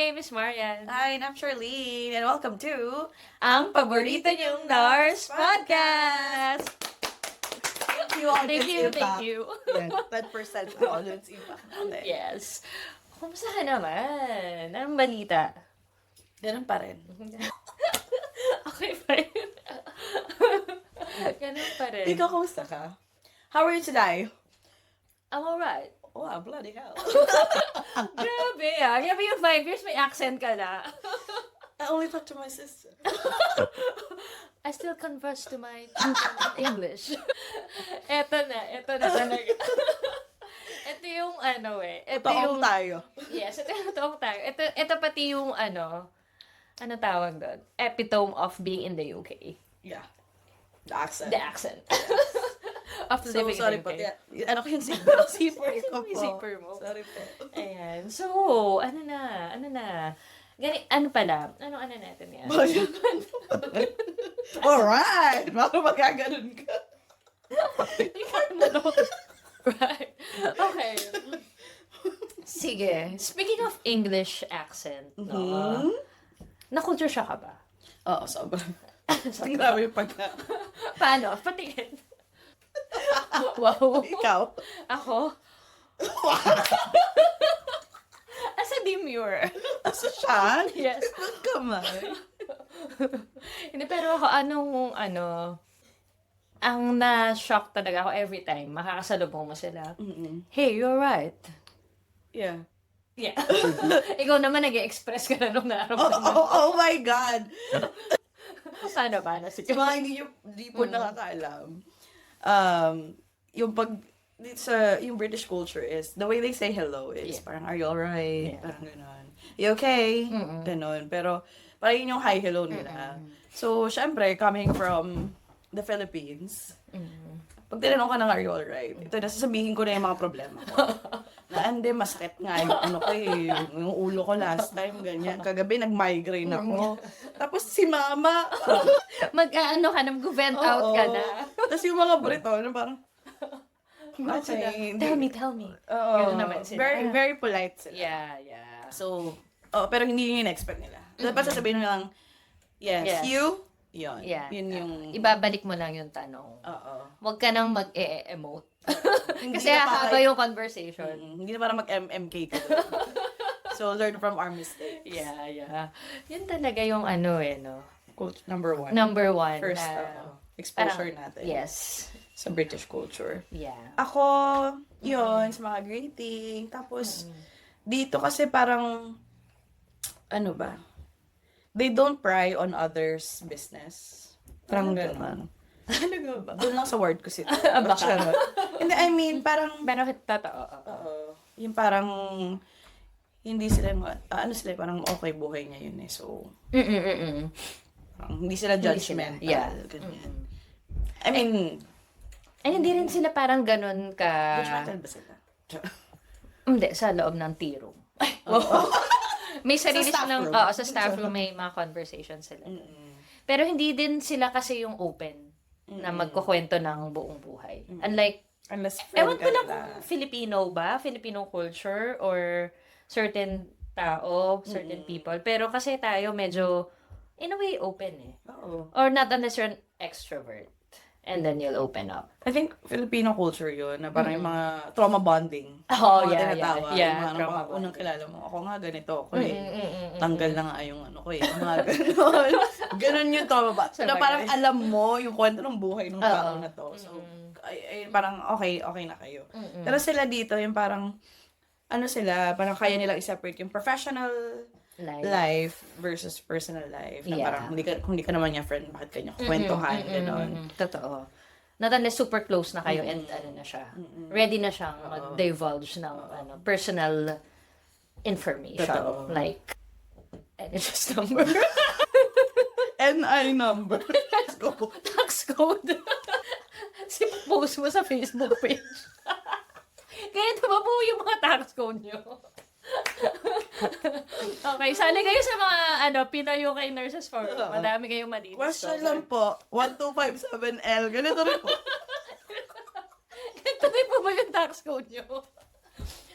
name is Marian. Hi, and I'm Charlene, and welcome to Ang paborito niyong NARS Podcast! Thank you, Audience Impact. Thank you. Yan, 10% sa Audience Impact natin. Yes. Kumusta ka naman? Anong balita? Ganun pa rin. Okay pa rin. Ganun pa rin. Ikaw, kamusta ka? How are you today? I'm alright. Wow, bloody hell. Grabe ah. Grabe yung 5 years, may accent ka na. I only talk to my sister. I still converse to my children in English. Eto na talaga. Ito yung ano ito Toong yung... tayo. Yes, ito yung toong tayo. Ito pati yung ano tawag doon? Epitome of being in the UK. Yeah. The accent. The accent. Of So, living sorry in the po. UK. Yeah. Ano ko yung zipper? Zipper ko po. Zipper mo. Sorry po. Ayan. So, ano na? Ano pala? Ano natin yan? Alright! Baka magkaganon ka. Right. Okay. Sige. Speaking of English accent, no? Na-culture shock ka ba? Oo, sobrang. Grabe yung pagka. Paano? Patingin. Wow. Ikaw? Ako? As a demure. Asa siya? Yes. Ang kamay. Hindi, pero ako, ang na-shock talaga ako every time, makakasalubong mo sila. Hey, you're right. Yeah. Yeah. Ikaw naman nag-express ka na nung naramdaman. Oh my God! Paano? Sige. Sa mga hindi po nakakaalam, yung yung British culture is, the way they say hello is parang, are you alright? Yeah. Parang gano'n. You okay? Gano'n. Pero, parang yun yung hi, hello nila. So, syempre, coming from the Philippines, pag tinanong ka ng are you alright, ito, nasasabihin ko na yung mga problema ko. Na, hindi, masakit nga yung yung ulo ko last time, ganyan. Kagabi, nag-migraine ako. Tapos si mama, Mag-ano ka, nag-vent out ka na. Tapos yung mga Brito, parang, okay. Tell me. Oo. Ganun naman sila. Very, very polite sila. Yeah. So, pero hindi yun in-expect nila. Dapat sasabihin mo lang, yes, Yes. you, yun. Yeah. Yun yung, Ibabalik mo lang yung tanong. oo. Huwag ka nang mag-e-emote. Hindi Kasi na haba parang- yung conversation. Hindi na parang mag-MMK ka. So, learn from our mistakes. Yeah. Yun talaga yung no? Culture number one. Number one. First, exposure parang- natin. Yes. Sa British culture. Yeah. Ako, yun, sa mga greeting. Tapos, dito kasi parang, ano ba? They don't pry on others' business. Parang gano'n. Talaga ba? Doon lang sa word ko sila. Baka. Hindi, I mean, parang, Pero totoo. yung parang, hindi sila, parang okay buhay niya yun eh. So, parang, hindi sila judgmental. Yeah. Ganyan. I mean, Ay, hindi rin sila parang ganun ka... judgmental ba sila? Hindi, sa loob ng tea room. May sarili Sa staff silang... room. Oo, sa staff room may mga conversations sila. Pero hindi din sila kasi yung open na magkukwento ng buong buhay. Unlike, Unless ewan friend ko ka lang nila. kung Filipino ba? Filipino culture or certain tao, certain people. Pero kasi tayo medyo, in a way, open eh. Oo. Or not unless you're an extrovert. And then you'll open up. I think Filipino culture yun, na parang yung mga trauma bonding. Oh, Mga yeah. tinatawag. Yeah, Yung trauma mga unang kilala mo. Ako nga ganito ako eh. Mm-mm. Tanggal na nga yung ano ko eh. Mga ganon. Ganon yung trauma ba? Na parang alam mo yung kwento ng buhay ng tao na to. So, ay, parang okay na kayo. Pero sila dito, yung parang, ano sila, parang kaya nilang i-separate yung professional life versus personal life. Na Yeah. parang, kung hindi ka naman niya friend, bakit kanya kwentuhan, ganon. Totoo. Not unless super close na kayo and ano na siya. Ready na siyang mag-divulge ng personal information. Totoo. Like, NHS number. NI number. Let's go. Tax code. Post mo sa Facebook page. Kaya ba po yung mga tax code nyo? Okay, sali kayo sa mga Pinoy UK Nurses Forum. Madami kayong madito. Question lang po. 1257L. Ganito rin po. Ganito rin po ba yung tax code nyo?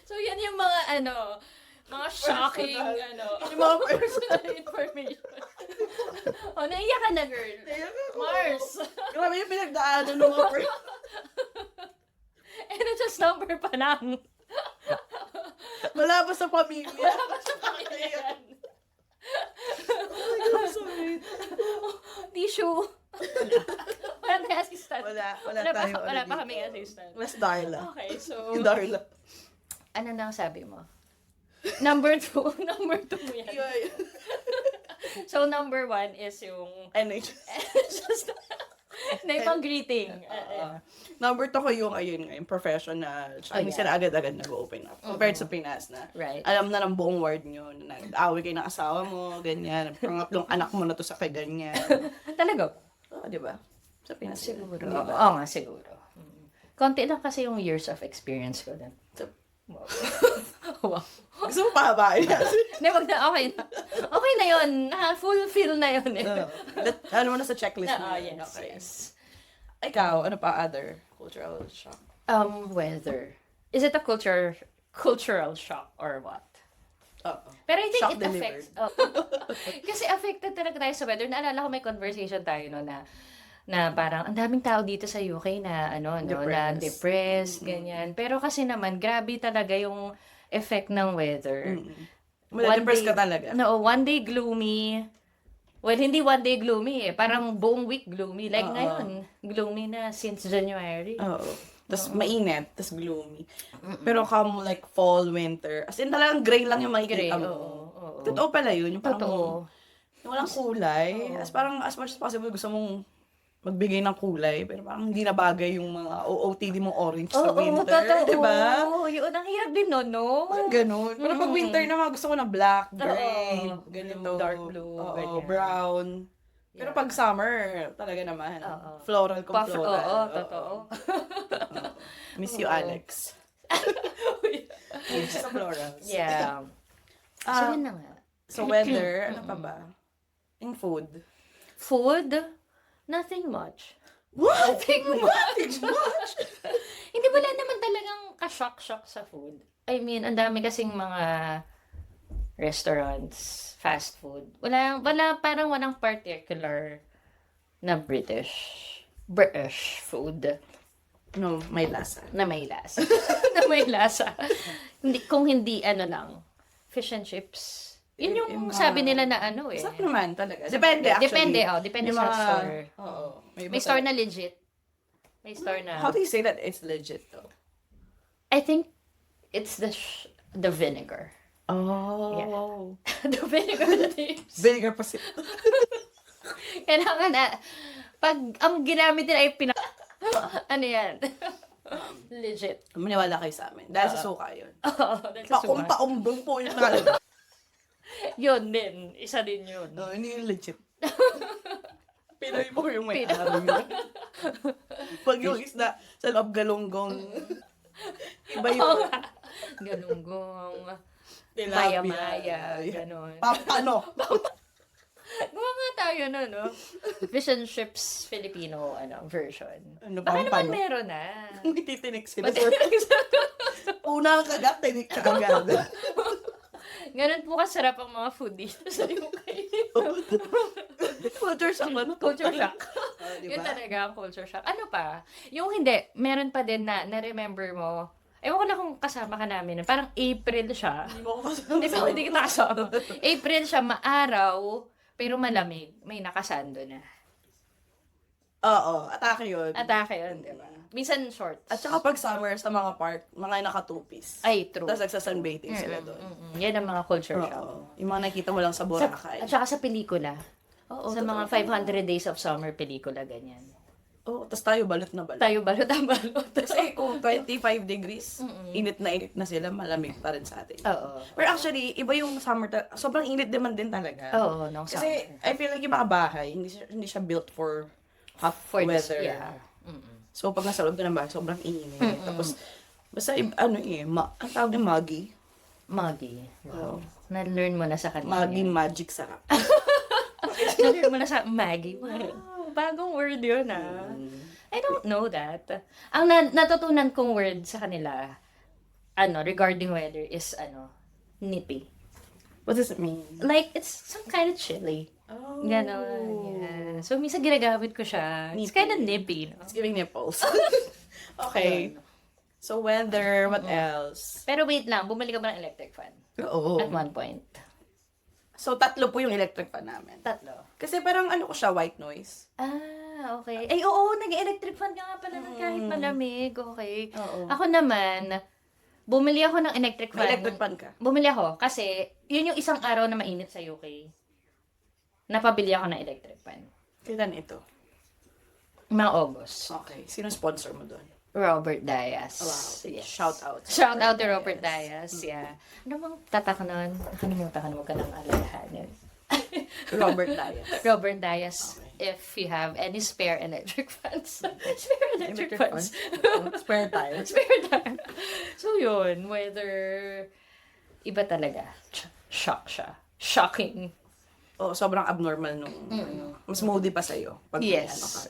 So, yan yung mga Mga shocking, Yung mga personal information. Oh, naiyak ka na, girl. Mars. Grabe yung pinagdaanan ng mga And it's just number pa lang. Wala pa sa pamilya. Wala pa sa pakinggan. I'm sorry. Tissue. Wala tayong assistant. Wala pa kaming assistant. Mas Darla. Okay, so... Yung Darla. Ano na ang sabi mo? Number 2. Number 2 yan. So, number 1 is yung... just... na yung pang-greeting. Number 2 ko yung yung professional. Tsaka hindi sila agad-agad nag-open up. Compared sa Pinas na. Right. Alam na ng buong ward nyo na nag-away kayo ng asawa mo, ganyan. Pangatlong anak mo na to sa kay ganyan. Talaga? Oo, di ba? Sa Pinas. Siguro. Di ba? Oo nga, siguro. Konti lang kasi yung years of experience ko din. Wow. Wow. Gusto mo pahabain kasi. Hindi, wag na. Okay na. Okay na yun. Fulfill na yun eh. Ano mo na sa checklist mo. Yes, Okay. yes. Ikaw, ano pa other cultural shock? Weather. Is it a cultural shock or what? Pero I think Shock it affects. Kasi affected talaga tayo sa weather. Naalala ko may conversation tayo no na parang ang daming tao dito sa UK na na depressed, ganyan. Pero kasi naman grabe talaga yung effect ng weather. Depressed ka talaga. No, one day gloomy. Well, hindi one day gloomy eh. Parang buong week gloomy. Like ngayon, gloomy na since January. Oo. Tapos mainit, tapos gloomy. Pero come like fall, winter. As in talagang gray lang yung makikita mo. Oo. Totoo pala yun. Yung parang Totoo. yung walang kulay. As parang as much as possible gusto mong magbigay ng kulay. Pero parang hindi na bagay yung mga OOTD mong orange sa winter. Totoo. Diba? Yun, ang hirap din no? Parang ganun. Pero pag winter naman, gusto ko na black, gray, ganito. Dark blue, ganyan. Brown. Pero pag summer, talaga naman. Floral kung floral. Oo, totoo. Miss you, Alex. Sa florals. Yeah. So, yun na nga. So, weather, ano pa ba? Yung food. Food? Nothing much. What? Nothing much. Hindi, wala naman talagang ka-shock-shock sa food. I mean, ang dami kasing mga restaurants, fast food. Parang walang particular na British food No, may lasa. na may lasa. Na may lasa. Kung hindi, fish and chips. Yun yung sabi nila na eh. Sarap naman talaga. Depende actually. Depende Yung sa mga- store. Oo. May store na legit. May store na. How do you say that it's legit though? I think it's the vinegar. Oh. The vinegar that they use. Vinegar pa siya. Kailangan na, pag ang ginamit nila ay ano yan? Legit. Maniwala kayo sa amin. Dahil sa suka yun. That's a suka. Paumbong po yung nakalagay. Yun din. Isa din yun. No, hindi yung legit. Pinoy mo yung may Pinoy. araw. Pag yung isda sa loob galunggong, iba yun. Galunggong. Tilapia. Maya-maya. Ganon. Pampano. Gawa nga tayo na, no? Fish and chips Filipino version. Ano, Baka naman pampano? meron na. Hindi titinik sila. Unang kagat, tinik ka agad. Ganun po kasarap ang mga food dito sa UK. Culture shock ano? Culture shock. Diba? Yun talaga ang culture shock. Ano pa? Yung hindi, meron pa din na na-remember mo. Ewan ko lang kung kasama ka namin. Parang April siya. Hindi pa, hindi kita kasama. April siya, maaraw, pero malamig. May nakasando na. Oo, atake yun. Atake yun, di ba? Minsan shorts. At saka pag summer sa mga park, mga naka-two-piece. Ay, true. Tapos nagsasunbathing sila doon. Yan ang mga culture shock. Oo. Yung mga nakita mo lang sa Boracay. At saka sa pelikula. Oo, Sa mga 500 Days of Summer pelikula, ganyan. Oo, tapos tayo balot na balot. Tayo balot ang balot. Kasi kung 25 degrees, init na sila, malamig pa rin sa atin. Oo. Pero actually, iba yung summer, sobrang init naman din talaga. Oo, nung Kasi summer. I feel like yung mga bahay, hindi siya built for hot For this, weather. yeah. So pag nasa loob ka ng bahay, sobrang init. Tapos, basta ang tawag na muggy. Maggie. Wow. Na-learn mo na sa kanila. Muggy magic sarap. Na-learn mo na sa Maggie. Wow. Bagong word yun, I don't know that. Ang natutunan kong word sa kanila, regarding weather is, nippy. What does it mean? Like, it's some kind of chili. Oh. Ganon. Yeah. So, minsan ginagamit ko siya. It's Nippy. kind of nippy, no? It's giving nipples. Okay. So, weather, what else? Pero wait lang, bumili ka ba ng electric fan? Oo. At one point. So, 3 po yung electric fan namin. 3. Kasi parang ano ko siya, white noise. Ah, okay. Ay, oo, nag-electric fan ka nga pala nun kahit malamig. Okay. Oo. Ako naman, bumili ako ng electric fan. May electric fan ka? Bumili ako kasi yun yung isang araw na mainit sa UK. Napabili ako ng electric fan. Kailan ito? Mga August. Okay. Sino sponsor mo doon? Robert Dias. Wow. Yes. Shout out. Shout out to Robert Dias. Yeah. Ano bang tatak nun? Nakalimutan ko ka ng alalahanin. Robert Dias. Robert Dias. Okay. If you have any spare electric fans. Spare electric fans. Spare tires. Spare time. So yun, whether iba talaga. Shock siya. Shocking. Oh, sobrang abnormal nung ano. Mas moody pa sa'yo. Pag may ano ka. Yes.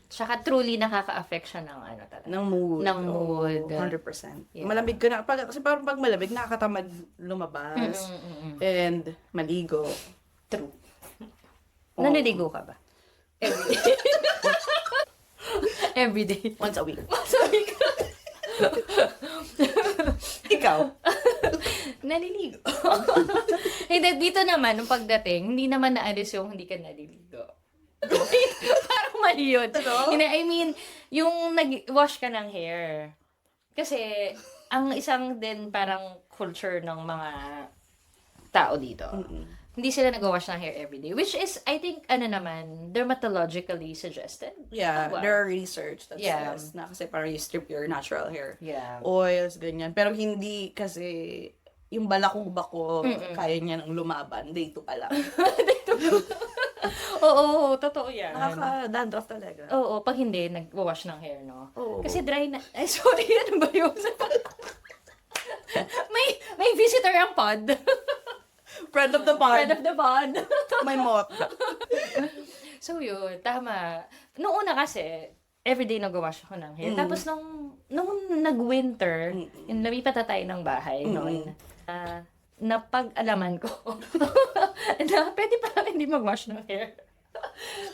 Tsaka truly nakaka-affect siya ng ano talaga. Ng mood. Ng mood. 100%. Yeah. Malamig ka na. Kasi parang pag malamig, nakakatamad lumabas. And maligo. True. Oh. Naliligo ka ba? Everyday. Everyday. Once a week. Sabi ko. Ikaw? Naliligo. Hindi, dito naman, nung pagdating, hindi naman naalis yung hindi ka naliligo. Parang mali yun. Ano? Hindi, I mean, yung nag-wash ka ng hair. Kasi, ang isang din parang culture ng mga tao dito. Hindi sila nag-wash ng hair everyday. Which is, I think, ano naman, dermatologically suggested. Yeah, Wow. there are research that Yeah. says na kasi parang you strip your natural hair. Yeah. Oils, ganyan. Pero hindi kasi yung balakubak ko, kaya niya nang lumaban. Day 2 pa lang. Oo, totoo yan. Nakaka-dandruff talaga. Oo, pag hindi, nag-wash ng hair, no? Oo. Kasi dry na... Ay, sorry, ano ba yun? may visitor ang pod. Friend of the pod. Friend of the pod. May moth. So yun, tama. Noong una kasi, everyday nag-wash ako ng hair. Tapos nung nag-winter, yung lumipat na tayo ng bahay noon, napag-alaman ko na pwede pa hindi mag-wash ng hair.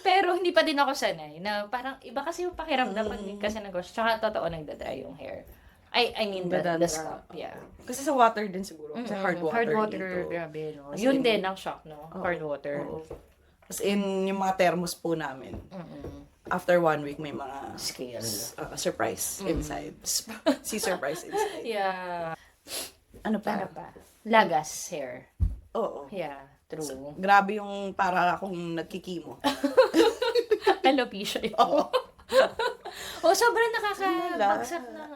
Pero hindi pa din ako sanay na parang iba kasi yung pakiramdam pag kasi nag-wash. Tsaka totoo nagda-dry yung hair. I mean the scalp, yeah. Kasi sa water din siguro. Kasi hard water. Hard water, dito. grabe, no? As Yun in- din ang shock, no? Hard water. Oo. As in, yung mga thermos po namin, after 1 week, may mga Scale. surprise inside. Si surprise inside. Yeah. Ano Para pa? pa? Lagas hair. Oo. Yeah, true. Grabe yung para akong nagkikimo. Alopecia yun. Sobrang nakakabagsak ng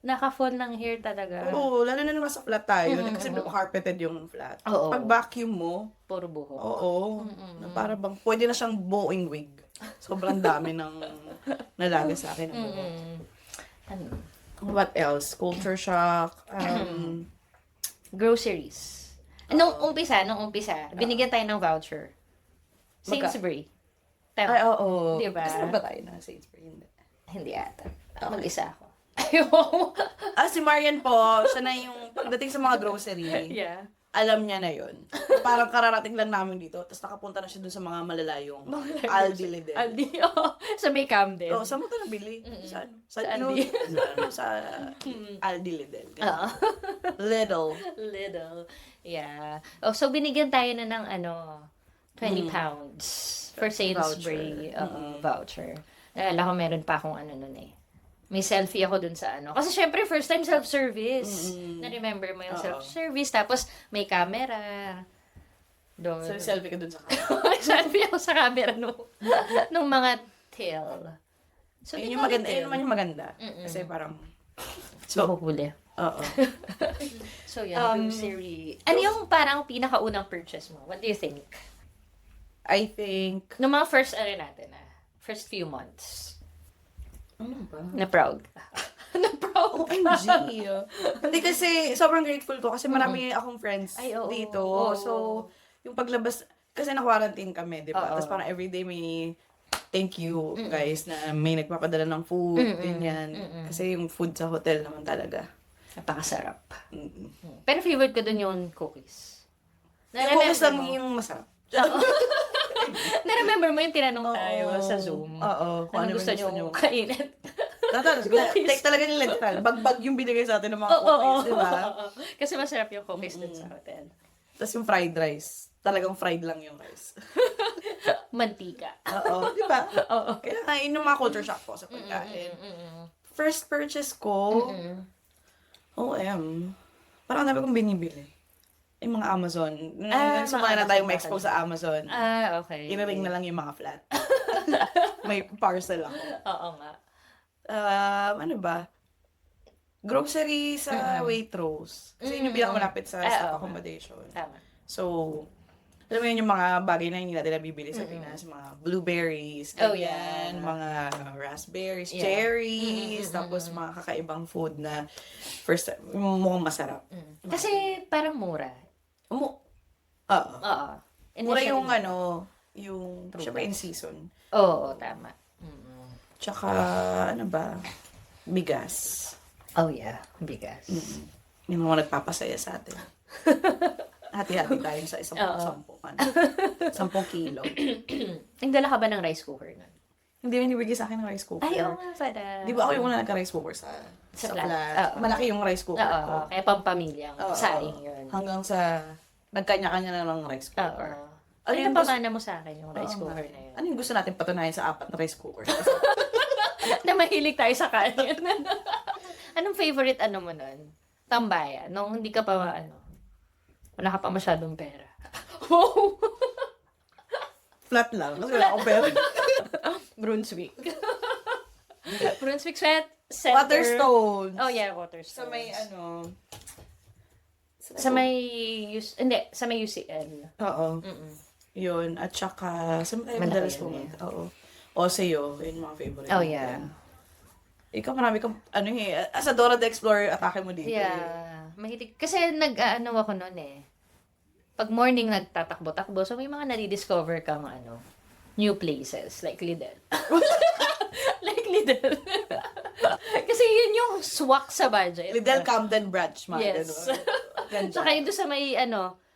naka-fall ng hair talaga. Oo, lalo na naman sa flat tayo. Kasi carpeted yung flat. Oo. Pag vacuum mo, Puro buhok. oo. Na para bang, pwede na siyang buong wig. Sobrang dami ng nalaga sa akin. Ano? What else? Culture shock. Groceries. Nung umpisa, binigyan tayo ng voucher. Sainsbury. Tama. Ay, oo. Di ba? Kasi na ba tayo na Sainsbury? Hindi. Hindi ata. Mag-isa ako. Ayaw. Si Marian po, siya na yung pagdating sa mga grocery, Yeah. alam niya na yun. Parang kararating lang namin dito, tapos nakapunta na siya dun sa mga malalayong Aldi Lidl. Aldi, sa may Camden. Oo, saan mo ito nabili? Sa Sa Aldi. Sa Aldi Lidl. Oo. Little. Little. Yeah. So binigyan tayo na ng 20 pounds for Sainsbury voucher. Naalala ko meron pa akong nun eh. May selfie ako dun sa Kasi syempre, first time self-service. Na-remember mo yung self-service. Tapos, may camera. Doon. So, selfie ka dun sa camera. Selfie ako sa camera nung mga tail. So, Yun yung maganda. Yun naman yung maganda. Kasi parang... So, huli. Oo. So, yan. Grocery. Ano yung parang pinakaunang purchase mo? What do you think? I think... Nung mga first, natin first few months. Ano ba? Na proud ka. Na proud ka. OMG. Hindi kasi, sobrang grateful ko kasi marami akong friends Ay, oo. dito. Oo. So, yung paglabas, kasi na-quarantine kami, di ba? Oo. Tapos parang everyday may thank you, guys, na may nagpapadala ng food, ganyan. Kasi yung food sa hotel naman talaga. Napakasarap. Mm-mm. Pero favorite ko dun yung cookies. Yung focus lang yung masarap. Na-remember mo yung tinanong tayo Oo. sa Zoom? Oo. Kung Ano ba gusto yung nyo kainin? Cookies. Like talaga nila literal. Bagbag yung binigay sa atin ng mga cookies, di ba? Kasi masarap yung cookies dun sa hotel. Tapos yung fried rice. Talagang fried lang yung rice. Mantika. Oo. Di ba? Oo. Kaya kain yung mga culture shock po sa pagkain. First purchase ko, OM. Parang ang dami kong binibili. Yung mga Amazon. Sumaya na tayong ma-expose sa Amazon. Okay. Iniring na lang yung mga flat. May parcel ako. Oo nga. Ano ba? Grocery sa Waitrose. Kasi yun yung pinakamalapit sa staff accommodation. Tama. So, alam mo yun yung mga bagay na hindi natin nabibili sa Pinas. Mga blueberries, ganyan, mga raspberries, cherries, tapos mga kakaibang food na first time, mukhang masarap. Kasi parang mura. Oo. Oo. Mura yung Initially. yung, syempre in season. Oo, tama. Tsaka, ano ba, bigas. Oh yeah, bigas. Yung mga nagpapasaya sa atin. Hati-hati tayo sa isang 10 kilo. Nagdala ka ba ng rice cooker nun? Hindi mo nibigay sa akin ng rice cooker. Ay, oo nga pala. Di ba ako yung una nagka-rice cooker sa flat? flat? Oo. Malaki yung rice cooker Oo, ko. kaya pampamilyang Oo. saing yun. Hanggang sa, nagkanya-kanya na ng rice Oo. cooker. Ano yung yung gusto- pamana mo sa akin yung rice Oo nga. cooker na yun? Ano yung gusto natin patunayan sa 4 na rice cooker? Na mahilig tayo sa kanin. Anong favorite mo nun? Tambayan. Nung hindi ka pa, wala ka pa masyadong pera. Wow! Flat lang. Kasi wala akong pera. Brunswick. Brunswick Sweat Center. Waterstones. Oh yeah, Waterstones. Sa may Sa may, sa may UCL. Oo. Mm-mm. Yun. At saka, sa may Malaki madalas yun pumunta. Oo. Oseo. Yun yung mga favorite. Oh natin. yeah. Ikaw marami kang, as a Dora the Explorer, atake mo dito. Yeah. Mahilig. Kasi ako noon eh. Pag morning nagtatakbo-takbo, so may mga nadi-discover kang new places, like Lidl. Like Lidl. Kasi yun yung swak sa budget. Lidl Camden Branch, mga Yes. Ganda. Saka yun doon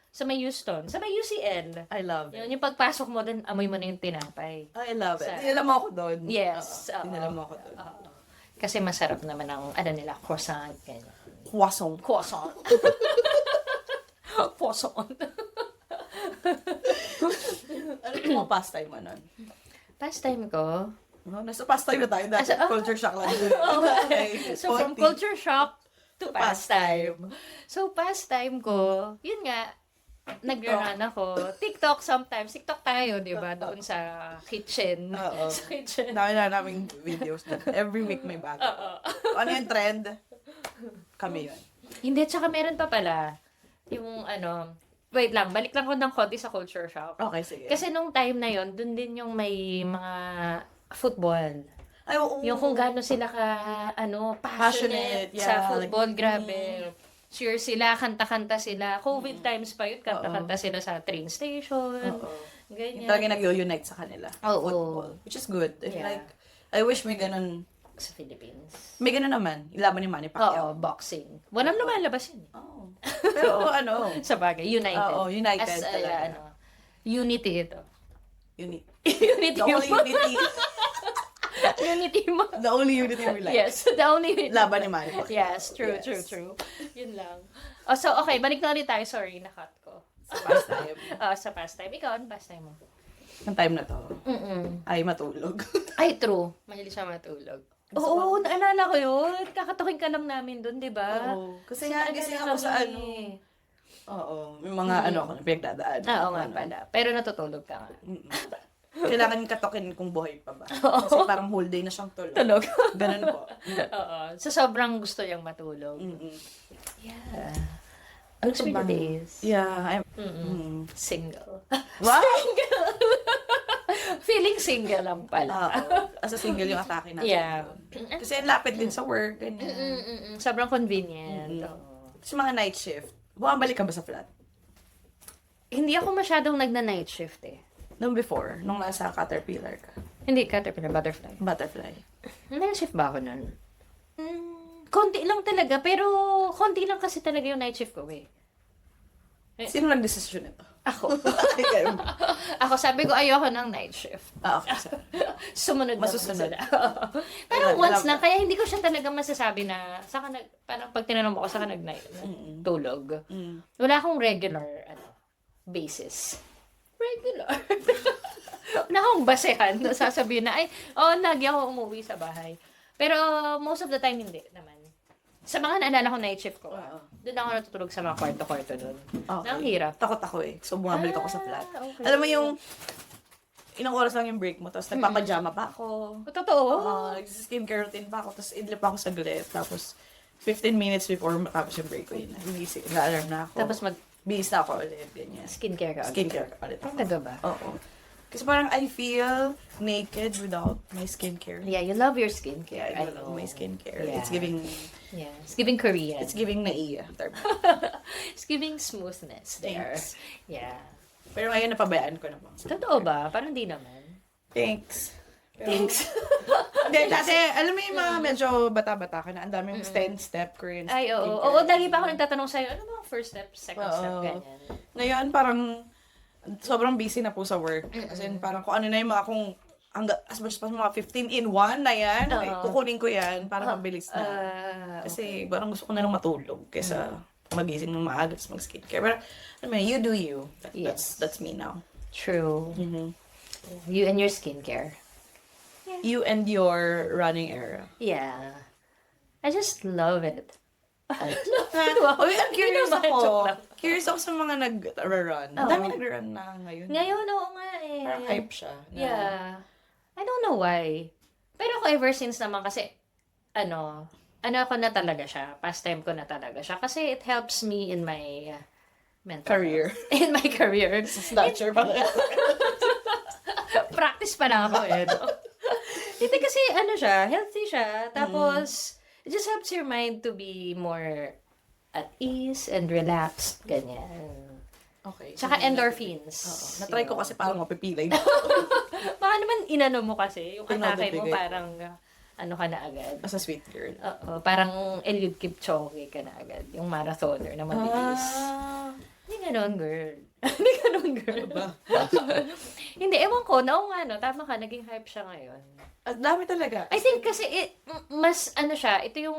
sa may Houston, sa may UCL. I love it. Yun, yung pagpasok mo doon, amoy mo na yung tinapay. I love it. Sa- Dinala mo ako doon. Yes. Oo, dinala mo ako doon. Oo. Kasi masarap naman ang, nila, croissant. Ganyan. Croissant. Croissant. Croissant. Ano yung mga pastime mo nun? Pastime ko. No, nasa pastime na tayo. Dati culture shock lang. Okay. So, from culture shock to pastime. So, pastime ko, yun nga, nag-run ako. TikTok sometimes. TikTok tayo, di ba? Doon sa kitchen. Oo. Sa kitchen. Dami na naming videos. Every week may bago. Ano yung trend? Kami yun. Hindi, tsaka meron pa pala. Yung wait lang, balik lang ko ng konti sa culture shock. Okay, sige. Kasi nung time na yon, dun din yung may mga football. Ay, oo. Yung kung gaano sila ka, passionate Passionate, sa yeah, football, like, grabe. Cheer sila, kanta-kanta sila. COVID times pa yun, kanta-kanta sila sa train station. Oo. Ganyan. Yung talagang nag-unite sa kanila. Oo. Football. Which is good. Yeah. Like, I wish may ganun. Sa Philippines. May ganun naman. Ilaban ni Manny Pacquiao. Oo, boxing. Walang lumalabas yun. Oo. Pero Sa bagay, united. Oo, united As, talaga. unity ito. Unity. Unity The only mo. unity. Unity mo. The only unity we like. Yes, the only Laban ni Manny Pacquiao. Yes, true. Yun lang. Oh, so, okay, balik na ulit tayo. Sorry, na-cut ko. Sa pastime. Sa pastime. Ikaw, ano pastime mo? Ang time na to, Mm-mm. ay matulog. Ay, true. Mahilig siya matulog. Oo, naalala ko yun. Kakatukin ka lang namin dun, di ba? Oo. Kasi nga, gising ako sa kami. Oo. May mga na pinagdadaan. Oo nga pala. Pero natutulog ka nga. Kailangan katokin kung buhay pa ba. Kasi parang whole day na siyang tulog. Tulog. Ganun po. Oo. So, sobrang gusto niyang matulog. Mm-mm. Yeah. Ano ba days? Yeah. Single. Wow! Feeling single lang pala. As a single yung atake natin. Yeah. Kasi ang lapit din sa work. Ganyan. Sobrang convenient. Oo. Kasi mga night shift. Bumabalik ka ba sa flat? Hindi ako masyadong nagna-night shift eh. Nung before, nung nasa Caterpillar ka. Hindi, caterpillar, butterfly. Butterfly. Night shift ba ako nun? konti lang talaga, pero konti lang kasi talaga yung night shift ko eh. Sino nag-desisyon ito? Ako. Ako sabi ko ayoko ng night shift. Okay. Sumunod na Masusunod. sila. Pero Alam- once alam- lang, kaya hindi ko siya talaga masasabi na, saka parang pag tinanong mo ko, saka tulog. Wala akong regular, basis. Regular. Wala akong basehan na sasabihin na, lagi ako umuwi sa bahay. Pero most of the time, hindi naman. Sa mga naalala ko night shift ko, doon ako natutulog sa mga kwarto-kwarto doon. Okay. Ang hirap. Takot ako eh. So, bumabalik ako sa flat. Okay. Alam mo yung, ilang oras lang yung break mo, tapos nagpapajama pa ako. Totoo. Nag-skincare routine pa ako, tapos idlip ako saglit, tapos 15 minutes before matapos yung break ko yun. Nag-alarm na ako. Tapos Bihis na ako ulit, ganyan. skincare ka. Skincare ka ulit. Talaga ba? Oo. Kasi parang I feel naked without my skincare. Yeah, you love your skincare. I I know. love my skincare. Yeah. It's giving Korean. It's giving naiya. It's giving smoothness there. Thanks. Yeah. Pero ngayon napabayaan ko na po. Totoo ba? Parang di naman. Thanks. Thanks. Hindi, dati, alam mo yung mga medyo bata-bata ka na, ang daming 10-step Korean Ay, oo. skincare. Oo, lagi pa ako nagtatanong sa'yo, ano mga first step, second step, Oo. ganyan. Ngayon, parang, sobrang busy na po sa work. As in, parang kung ano na yung mga as much as mga 15 in 1 na yan, ay, kukunin ko yan para mabilis na. Kasi parang gusto ko na lang matulog kaysa magising ng maaga tapos mag-skincare. Pero, alam mo, you do you. That's me now. True. Mm-hmm. You and your skincare. You and your running era. Yeah. I just love it. Uy, I'm curious Hindi naman, ako. joke lang. Curious ako sa mga nag-run. Ang dami nag-run na ngayon. Ngayon, oo nga eh. Parang hype siya. Yeah. I don't know why. Pero ako ever since naman kasi, ano ako na talaga siya. Pastime ko na talaga siya. Kasi it helps me in my mental Career. health. In my career. Snatcher pa na. Practice pa lang ako eh. No? Hindi kasi healthy siya. Tapos, it just helps your mind to be more at ease and relaxed. Ganyan. Okay. Tsaka endorphins. Oo. Na-try ko kasi parang mapipilay. Baka naman inano mo kasi, yung atake mo Pinodobigay. parang ka na agad. As a sweet girl. Oo, parang Eliud Kipchoge ka na agad. Yung marathoner na mabilis. Hindi ganon, girl. Hindi ganon, girl. Hindi, ewan ko. Tama ka, naging hype siya ngayon. Ang dami talaga. I think kasi, mas, siya, ito yung,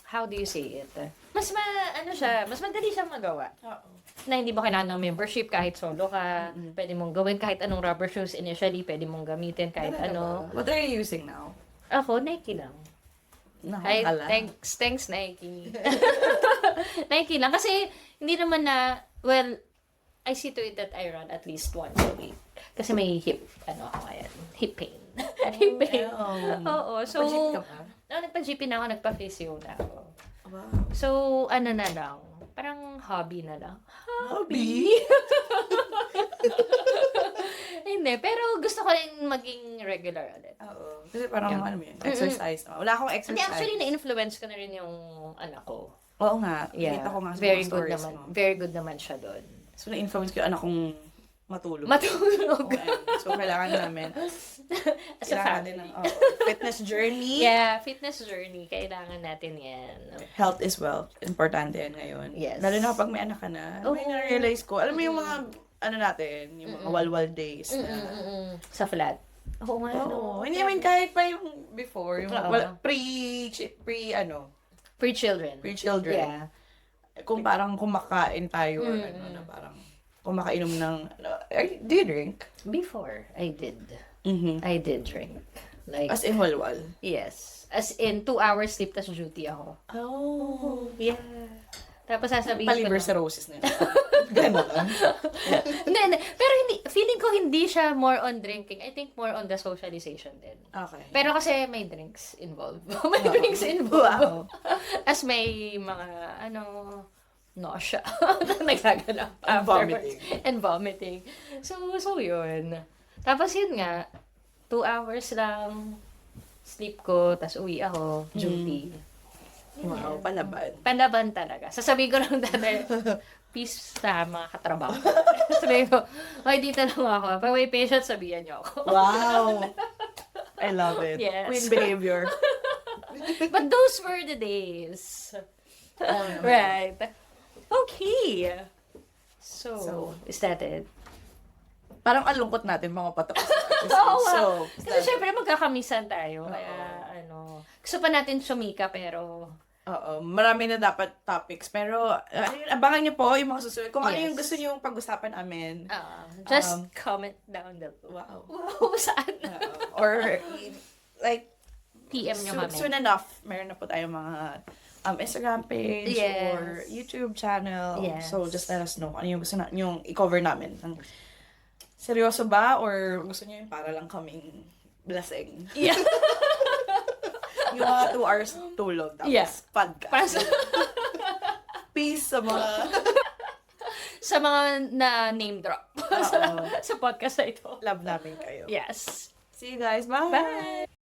how do you say it? Mas madali siyang magawa. Oo. Na hindi mo kailangan ng membership kahit solo ka. Pwede mong gawin kahit anong rubber shoes initially. Pwede mong gamitin kahit ano. What are you using now? Ako, Nike lang. Ay, Nakakala. thanks Nike. Nike lang. Kasi, hindi naman I see to it that I run at least once a week. Kasi may hip pain. Hip pain. Oo. So, Nagpa-GP ka ba? nagpa-GP na ako, nagpa-physio na ako. Wow. So, na lang. Parang hobby na lang. Hobby? Hindi, pero gusto ko rin maging regular ulit. Oo. Kasi parang, exercise. Wala akong exercise. Hindi, actually, na-influence ko na rin yung anak ko. Oo nga. Yeah. Kita ko nga sa Very mga good stories naman. mo. Very good naman siya doon. So, na-influence ko yung anak kong matulog. Matulog. So, kailangan namin. As a Kailangan family. din ng fitness journey. Yeah, fitness journey. Kailangan natin yan. Health is wealth. Importante yan ngayon. Yes. Lalo na kapag may anak ka na. Oo. May na-realize ko. Alam mo yung mga, natin, yung mga walwal days na. Sa flat. Oo nga. Oo. Hindi naman kahit pa yung before, yung Oo. Pre-children. pre-children. Yeah. Kung parang kumakain tayo or na parang kumakainom ng, do you drink? Before, I did. Mm-hmm. I did drink. Like, As in walwal? yes. As in, 2 hours sleep, tas duty ako. Oh. Yeah. Tapos sasabihin ko Paliver na. cirrhosis na yun. Ganon. Hindi. Pero feeling ko hindi siya more on drinking. I think more on the socialization din. Okay. Pero kasi may drinks involved. May drinks involved. Wow. As may mga, nausea. Nagaganap And afterwards. vomiting. And vomiting. So yun. Tapos yun nga, 2 hours lang sleep ko, tas uwi ako, duty. Wow, palaban. Panlaban talaga. Sasabihin ko lang dati, peace sa mga katrabaho. Sabihin ko, okay, dito lang ako. Pag may patient, sabihan niyo ako. Wow. I love it. Yes. Queen behavior. But those were the days. Right. Okay. So, is that it? Parang alungkot natin mga patapos. Oo nga. So, Kasi syempre magkakamisan tayo. Kaya, gusto pa natin sumika pero... oo, marami na dapat topics. Pero, abangan niyo po yung mga susunod. Kung ano yung gusto niyo pag-usapan namin. Just comment down the... Wow. Wow, saan? Or, like, PM nyo kami. soon enough, meron na po tayong mga Instagram page or YouTube channel. Yes. So, just let us know ano yung gusto yung i-cover namin. Seryoso ba? Or gusto niyo yung para lang kaming blessing? Yeah. Yung mga 2 hours tulog. Tapos podcast. Peace sa mga... Sa mga na name drop sa podcast na ito. Love namin kayo. Yes. See you guys. Bye! Bye!